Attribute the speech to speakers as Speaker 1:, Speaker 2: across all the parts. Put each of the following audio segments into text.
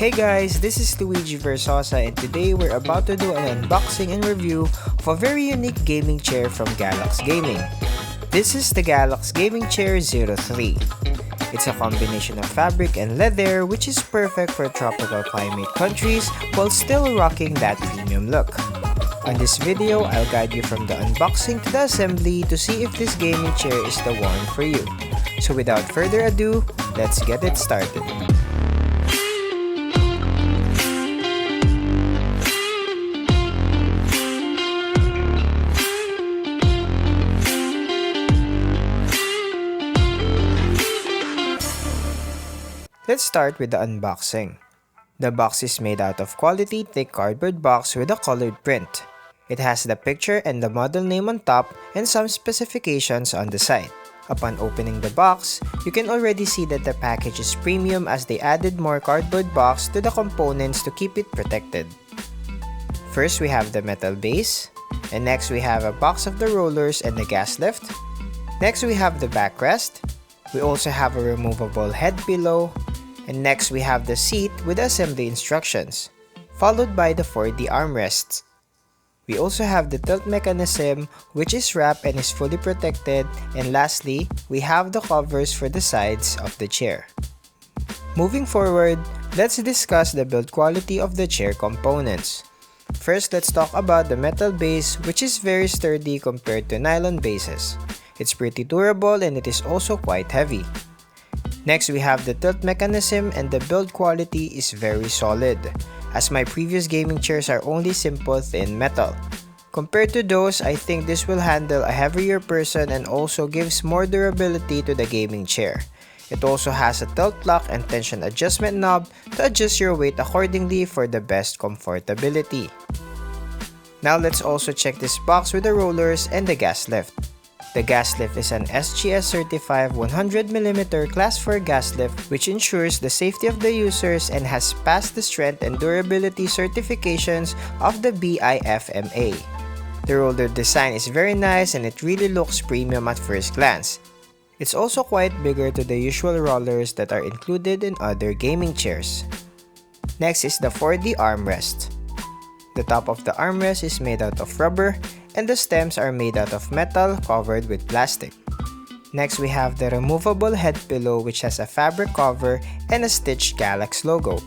Speaker 1: Hey guys, this is Luigi Versosa and today we're about to do an unboxing and review of a very unique gaming chair from Galax Gaming. This is the Galax Gaming Chair 03. It's a combination of fabric and leather which is perfect for tropical climate countries while still rocking that premium look. On this video, I'll guide you from the unboxing to the assembly to see if this gaming chair is the one for you. So without further ado, let's get it started. Let's start with the unboxing. The box is made out of quality thick cardboard box with a colored print. It has the picture and the model name on top and some specifications on the side. Upon opening the box, you can already see that the package is premium as they added more cardboard box to the components to keep it protected. First we have the metal base, and next we have a box of the rollers and the gas lift. Next we have the backrest. We also have a removable head pillow. And next we have the seat with assembly instructions, followed by the 4D armrests. We also have the tilt mechanism which is wrapped and is fully protected, and lastly, we have the covers for the sides of the chair. Moving forward, let's discuss the build quality of the chair components. First, let's talk about the metal base which is very sturdy compared to nylon bases. It's pretty durable and it is also quite heavy. Next, we have the tilt mechanism and the build quality is very solid, as my previous gaming chairs are only simple thin metal. Compared to those, I think this will handle a heavier person and also gives more durability to the gaming chair. It also has a tilt lock and tension adjustment knob to adjust your weight accordingly for the best comfortability. Now let's also check this box with the rollers and the gas lift. The gas lift is an SGS certified 100mm class 4 gas lift which ensures the safety of the users and has passed the strength and durability certifications of the BIFMA. The roller design is very nice and it really looks premium at first glance. It's also quite bigger to the usual rollers that are included in other gaming chairs. Next is the 4D armrest. The top of the armrest is made out of rubber and the stems are made out of metal covered with plastic. Next we have the removable head pillow which has a fabric cover and a stitched Galax logo.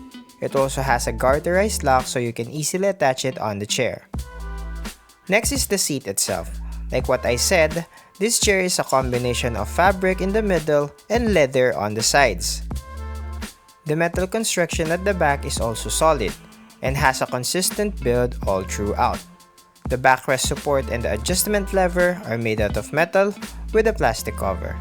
Speaker 1: It also has a garterized lock so you can easily attach it on the chair. Next is the seat itself. Like what I said, this chair is a combination of fabric in the middle and leather on the sides. The metal construction at the back is also solid and has a consistent build all throughout. The backrest support and the adjustment lever are made out of metal with a plastic cover.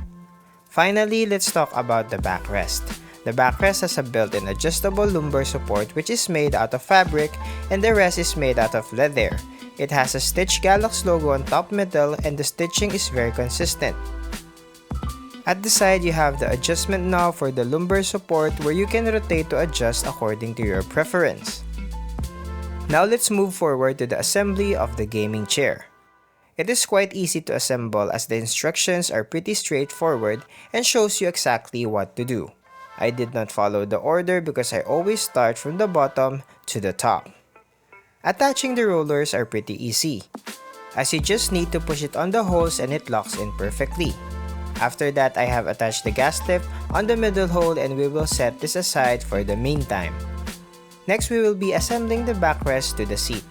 Speaker 1: Finally, let's talk about the backrest. The backrest has a built-in adjustable lumbar support which is made out of fabric and the rest is made out of leather. It has a stitched Galax logo on top middle and the stitching is very consistent. At the side, you have the adjustment knob for the lumbar support where you can rotate to adjust according to your preference. Now let's move forward to the assembly of the gaming chair. It is quite easy to assemble as the instructions are pretty straightforward and shows you exactly what to do. I did not follow the order because I always start from the bottom to the top. Attaching the rollers are pretty easy, as you just need to push it on the holes and it locks in perfectly. After that, I have attached the gas lift on the middle hole and we will set this aside for the meantime. Next, we will be assembling the backrest to the seat.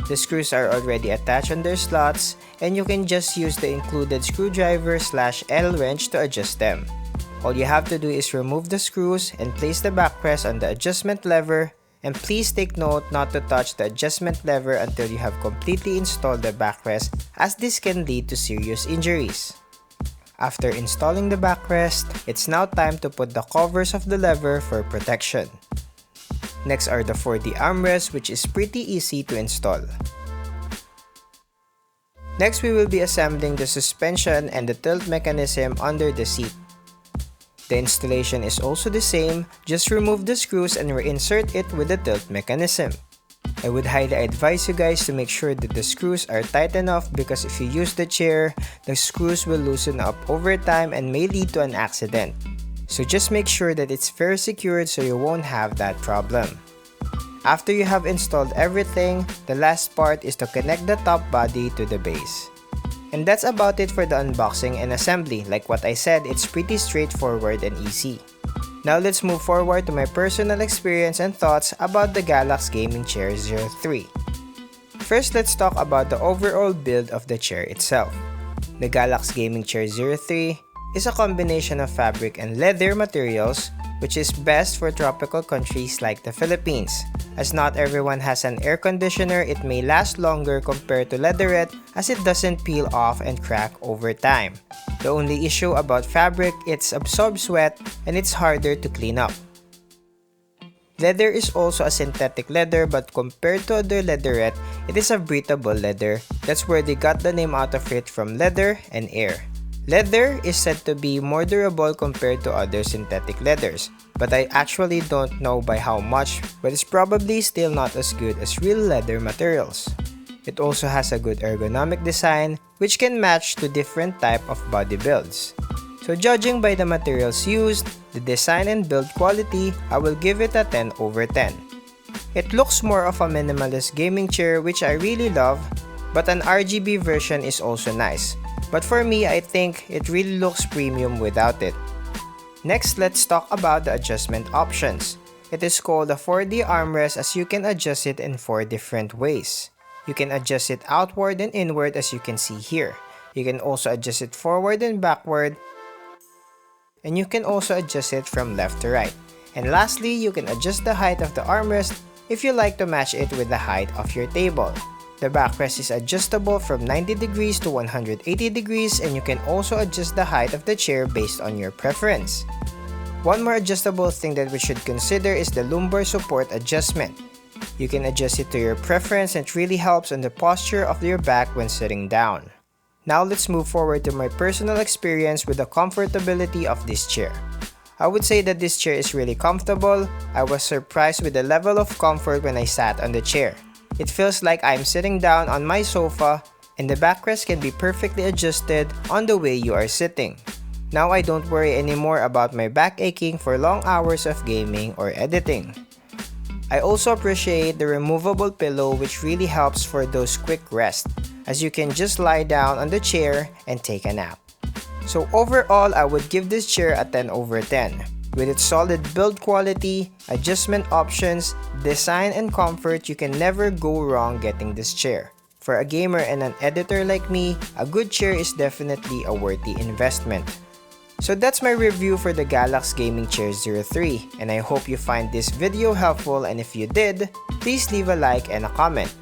Speaker 1: The screws are already attached on their slots and you can just use the included screwdriver/L wrench to adjust them. All you have to do is remove the screws and place the backrest on the adjustment lever, and please take note not to touch the adjustment lever until you have completely installed the backrest as this can lead to serious injuries. After installing the backrest, it's now time to put the covers of the lever for protection. Next are the 4D armrests which is pretty easy to install. Next we will be assembling the suspension and the tilt mechanism under the seat. The installation is also the same, just remove the screws and reinsert it with the tilt mechanism. I would highly advise you guys to make sure that the screws are tight enough because if you use the chair, the screws will loosen up over time and may lead to an accident. so just make sure that it's very secured so you won't have that problem. After you have installed everything, the last part is to connect the top body to the base. And that's about it for the unboxing and assembly. Like what I said, it's pretty straightforward and easy. Now let's move forward to my personal experience and thoughts about the Galax Gaming Chair 03. First, let's talk about the overall build of the chair itself. The Galax Gaming Chair 03 is a combination of fabric and leather materials, which is best for tropical countries like the Philippines. As not everyone has an air conditioner, it may last longer compared to leatherette as it doesn't peel off and crack over time. The only issue about fabric, it absorbs sweat and it's harder to clean up. Leather is also a synthetic leather, but compared to other leatherette, it is a breathable leather. That's where they got the name out of it from leather and air. Leather is said to be more durable compared to other synthetic leathers, but I actually don't know by how much, but it's probably still not as good as real leather materials. It also has a good ergonomic design, which can match to different type of body builds. So judging by the materials used, the design and build quality, I will give it a 10 over 10. It looks more of a minimalist gaming chair, which I really love, but an RGB version is also nice. But for me, I think it really looks premium without it. Next, let's talk about the adjustment options. It is called a 4D armrest as you can adjust it in 4 different ways. You can adjust it outward and inward as you can see here. You can also adjust it forward and backward. And you can also adjust it from left to right. And lastly, you can adjust the height of the armrest if you like to match it with the height of your table. The backrest is adjustable from 90 degrees to 180 degrees, and you can also adjust the height of the chair based on your preference. One more adjustable thing that we should consider is the lumbar support adjustment. You can adjust it to your preference and it really helps on the posture of your back when sitting down. Now let's move forward to my personal experience with the comfortability of this chair. I would say that this chair is really comfortable. I was surprised with the level of comfort when I sat on the chair. It feels like I'm sitting down on my sofa, and the backrest can be perfectly adjusted on the way you are sitting. Now I don't worry anymore about my back aching for long hours of gaming or editing. I also appreciate the removable pillow, which really helps for those quick rests, as you can just lie down on the chair and take a nap. So overall, I would give this chair a 10 over 10. With its solid build quality, adjustment options, design and comfort, you can never go wrong getting this chair. For a gamer and an editor like me, a good chair is definitely a worthy investment. So that's my review for the Galax Gaming Chair 03, and I hope you find this video helpful, and if you did, please leave a like and a comment.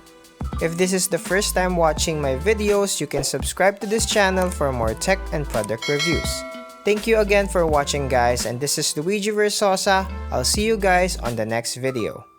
Speaker 1: If this is the first time watching my videos, you can subscribe to this channel for more tech and product reviews. Thank you again for watching guys, and this is Luigi Versosa. I'll see you guys on the next video.